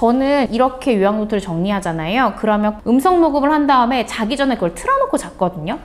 저는 이렇게 요약 노트를 정리하잖아요. 그러면 음성 녹음을 한 다음에 자기 전에 그걸 틀어놓고 잤거든요.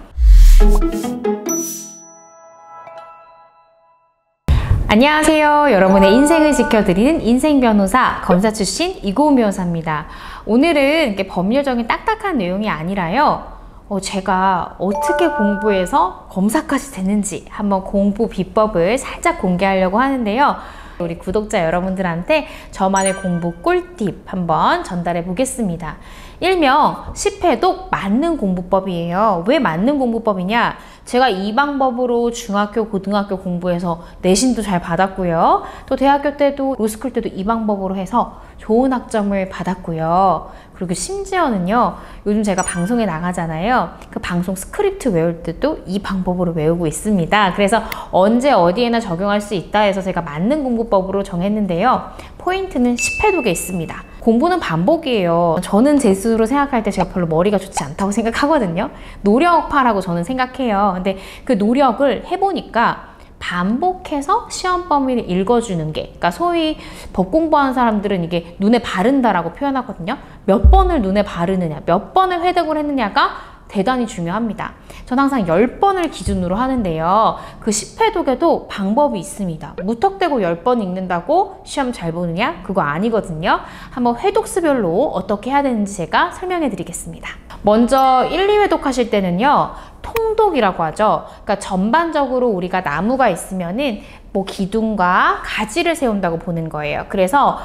안녕하세요. 여러분의 인생을 지켜드리는 인생변호사, 검사 출신 이고은 변호사입니다. 오늘은 이렇게 법률적인 딱딱한 내용이 아니라요. 제가 어떻게 공부해서 검사까지 됐는지 한번 공부 비법을 살짝 공개하려고 하는데요. 우리 구독자 여러분들한테 저만의 공부 꿀팁 한번 전달해 보겠습니다. 일명 10회독 맞는 공부법이에요. 왜 맞는 공부법이냐? 제가 이 방법으로 중학교, 고등학교 공부해서 내신도 잘 받았고요. 또 대학교 때도, 로스쿨 때도 이 방법으로 해서 좋은 학점을 받았고요. 그리고 심지어는요, 요즘 제가 방송에 나가잖아요. 그 방송 스크립트 외울 때도 이 방법으로 외우고 있습니다. 그래서 언제 어디에나 적용할 수 있다 해서 제가 맞는 공부법으로 정했는데요. 포인트는 10회독에 있습니다. 공부는 반복이에요. 저는 제 스스로 생각할 때 제가 별로 머리가 좋지 않다고 생각하거든요. 노력파라고 저는 생각해요. 근데 그 노력을 해보니까 반복해서 시험 범위를 읽어주는 게, 그러니까 소위 법 공부하는 사람들은 이게 눈에 바른다라고 표현하거든요. 몇 번을 눈에 바르느냐, 몇 번을 회독을 했느냐가 대단히 중요합니다. 전 항상 10번을 기준으로 하는데요. 그 10회독에도 방법이 있습니다. 무턱대고 10번 읽는다고 시험 잘 보느냐? 그거 아니거든요. 한번 회독수별로 어떻게 해야 되는지 제가 설명해 드리겠습니다. 먼저 1, 2회독 하실 때는요. 통독이라고 하죠. 그러니까 전반적으로 우리가 나무가 있으면은 뭐 기둥과 가지를 세운다고 보는 거예요. 그래서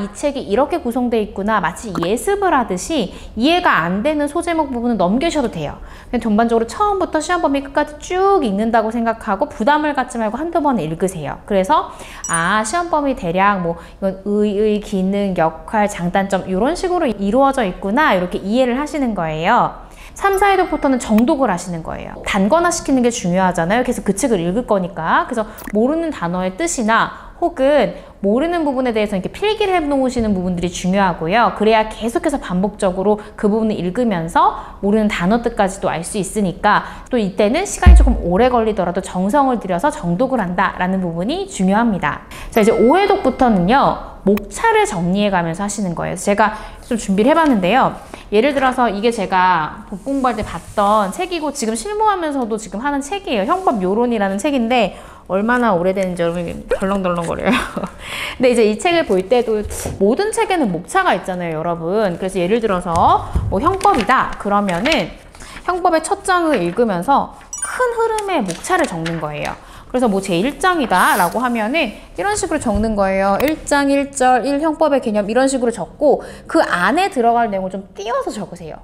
이 책이 이렇게 구성되어 있구나, 마치 예습을 하듯이 이해가 안 되는 소제목 부분은 넘기셔도 돼요. 그냥 전반적으로 처음부터 시험 범위 끝까지 쭉 읽는다고 생각하고 부담을 갖지 말고 한두 번 읽으세요. 그래서 시험 범위 대략 뭐 이건 의의, 기능, 역할, 장단점 이런 식으로 이루어져 있구나, 이렇게 이해를 하시는 거예요. 3, 4회독부터는 정독을 하시는 거예요. 단권화 시키는 게 중요하잖아요. 그래서 그 책을 읽을 거니까. 그래서 모르는 단어의 뜻이나 혹은 모르는 부분에 대해서 이렇게 필기를 해 놓으시는 부분들이 중요하고요. 그래야 계속해서 반복적으로 그 부분을 읽으면서 모르는 단어 뜻까지도 알 수 있으니까, 또 이때는 시간이 조금 오래 걸리더라도 정성을 들여서 정독을 한다라는 부분이 중요합니다. 자, 이제 5회독부터는요. 목차를 정리해 가면서 하시는 거예요. 제가 좀 준비를 해봤는데요. 예를 들어서 이게 제가 법 공부할 때 봤던 책이고 지금 실무하면서도 지금 하는 책이에요. 형법요론이라는 책인데 얼마나 오래됐는지 여러분 덜렁덜렁거려요. 근데 이제 이 책을 볼 때도 모든 책에는 목차가 있잖아요, 여러분. 그래서 예를 들어서 뭐 형법이다 그러면은 형법의 첫 장을 읽으면서 큰 흐름의 목차를 적는 거예요. 그래서 뭐 제1장이다 라고 하면은 이런 식으로 적는 거예요. 1장 1절 1형법의 개념 이런 식으로 적고 그 안에 들어갈 내용을 좀 띄워서 적으세요.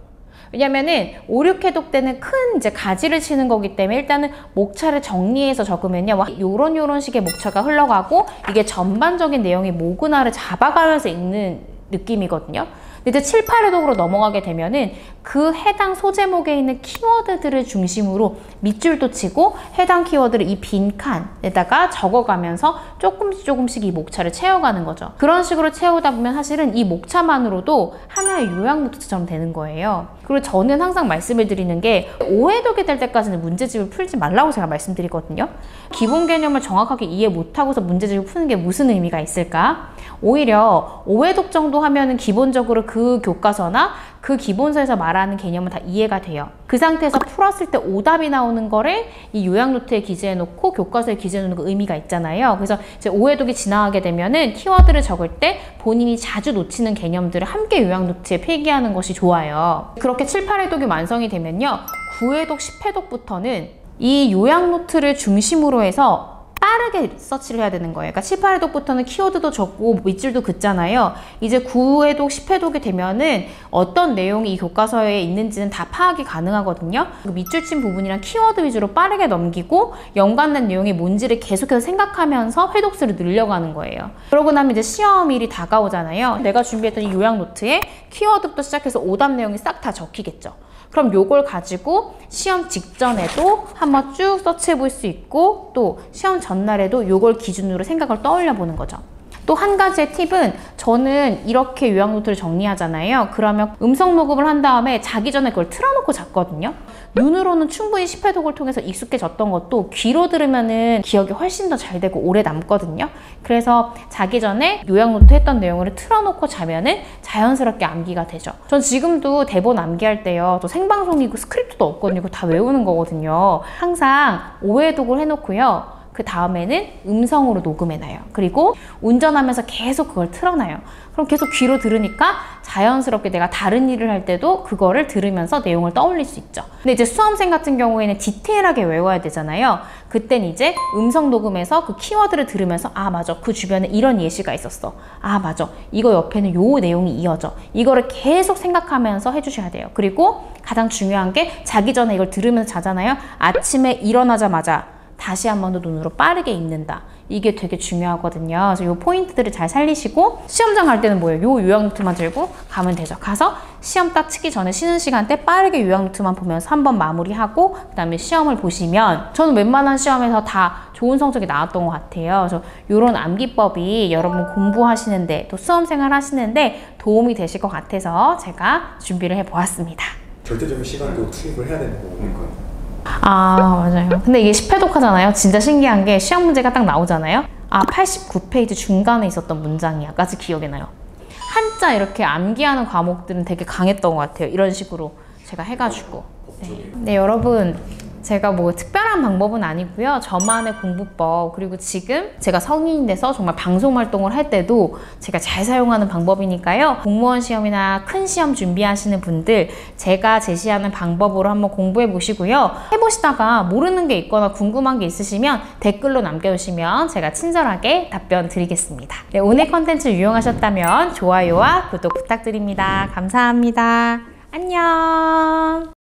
왜냐면은 5, 6회독 때는 큰 이제 가지를 치는 거기 때문에 일단은 목차를 정리해서 적으면요. 요런 식의 목차가 흘러가고 이게 전반적인 내용이 모근화를 잡아가면서 읽는 느낌이거든요. 근데 이제 7, 8회독으로 넘어가게 되면은 그 해당 소제목에 있는 키워드들을 중심으로 밑줄도 치고 해당 키워드를 이 빈 칸에다가 적어가면서 조금씩 이 목차를 채워가는 거죠. 그런 식으로 채우다 보면 사실은 이 목차만으로도 하나의 요약 노트처럼 되는 거예요. 그리고 저는 항상 말씀을 드리는 게 5회독이 될 때까지는 문제집을 풀지 말라고 제가 말씀드리거든요. 기본 개념을 정확하게 이해 못하고서 문제집을 푸는 게 무슨 의미가 있을까? 오히려 5회독 정도 하면은 기본적으로 그 교과서나 그 기본서에서 말하는 개념은 다 이해가 돼요. 그 상태에서 풀었을 때 오답이 나오는 거를 이 요약 노트에 기재해 놓고 교과서에 기재해 놓는 거 의미가 있잖아요. 그래서 이제 5회독이 지나가게 되면은 키워드를 적을 때 본인이 자주 놓치는 개념들을 함께 요약 노트에 필기하는 것이 좋아요. 그렇게 7, 8회독이 완성이 되면요. 9회독, 10회독부터는 이 요약 노트를 중심으로 해서 빠르게 서치를 해야 되는 거예요. 그러니까 7, 8회독부터는 키워드도 적고 밑줄도 긋잖아요. 이제 9회독, 10회독이 되면은 어떤 내용이 이 교과서에 있는지는 다 파악이 가능하거든요. 그 밑줄 친 부분이랑 키워드 위주로 빠르게 넘기고 연관된 내용이 뭔지를 계속해서 생각하면서 회독수를 늘려가는 거예요. 그러고 나면 이제 시험일이 다가오잖아요. 내가 준비했던 이 요약 노트에 키워드부터 시작해서 오답 내용이 싹 다 적히겠죠. 그럼 요걸 가지고 시험 직전에도 한번 쭉 서치해 볼 수 있고 또 시험 전날에도 요걸 기준으로 생각을 떠올려 보는 거죠. 또 한 가지의 팁은 저는 이렇게 요약 노트를 정리하잖아요. 그러면 음성 녹음을 한 다음에 자기 전에 그걸 틀어놓고 잤거든요. 눈으로는 충분히 10회독을 통해서 익숙해졌던 것도 귀로 들으면은 기억이 훨씬 더 잘 되고 오래 남거든요. 그래서 자기 전에 요약 노트 했던 내용을 틀어놓고 자면은 자연스럽게 암기가 되죠. 전 지금도 대본 암기할 때요. 또 생방송이고 스크립트도 없거든요. 다 외우는 거거든요. 항상 5회독을 해놓고요. 그 다음에는 음성으로 녹음해놔요. 그리고 운전하면서 계속 그걸 틀어놔요. 그럼 계속 귀로 들으니까 자연스럽게 내가 다른 일을 할 때도 그거를 들으면서 내용을 떠올릴 수 있죠. 근데 이제 수험생 같은 경우에는 디테일하게 외워야 되잖아요. 그땐 이제 음성 녹음해서 그 키워드를 들으면서 아 맞아, 그 주변에 이런 예시가 있었어. 아 맞아, 이거 옆에는 요 내용이 이어져. 이거를 계속 생각하면서 해주셔야 돼요. 그리고 가장 중요한 게 자기 전에 이걸 들으면서 자잖아요. 아침에 일어나자마자 다시 한 번 더 눈으로 빠르게 읽는다. 이게 되게 중요하거든요. 그래서 이 포인트들을 잘 살리시고 시험장 갈 때는 뭐예요? 요 요약 노트만 들고 가면 되죠. 가서 시험 딱 치기 전에 쉬는 시간 때 빠르게 요약 노트만 보면서 한번 마무리하고 그 다음에 시험을 보시면 저는 웬만한 시험에서 다 좋은 성적이 나왔던 것 같아요. 그래서 이런 암기법이 여러분 공부하시는데 또 수험생활 하시는데 도움이 되실 것 같아서 제가 준비를 해보았습니다. 절대적인 시간도 투입을 해야 되는 거니까요. 아 맞아요. 근데 이게 10회독 하잖아요. 진짜 신기한 게 시험 문제가 딱 나오잖아요. 아 89페이지 중간에 있었던 문장이야까지 기억이 나요. 한자 이렇게 암기하는 과목들은 되게 강했던 것 같아요. 이런 식으로 제가 해가지고. 네, 여러분 제가 뭐 특별한 방법은 아니고요. 저만의 공부법, 그리고 지금 제가 성인이 돼서 정말 방송 활동을 할 때도 제가 잘 사용하는 방법이니까요. 공무원 시험이나 큰 시험 준비하시는 분들 제가 제시하는 방법으로 한번 공부해 보시고요. 해보시다가 모르는 게 있거나 궁금한 게 있으시면 댓글로 남겨주시면 제가 친절하게 답변 드리겠습니다. 네, 오늘 컨텐츠 유용하셨다면 좋아요와 구독 부탁드립니다. 감사합니다. 안녕.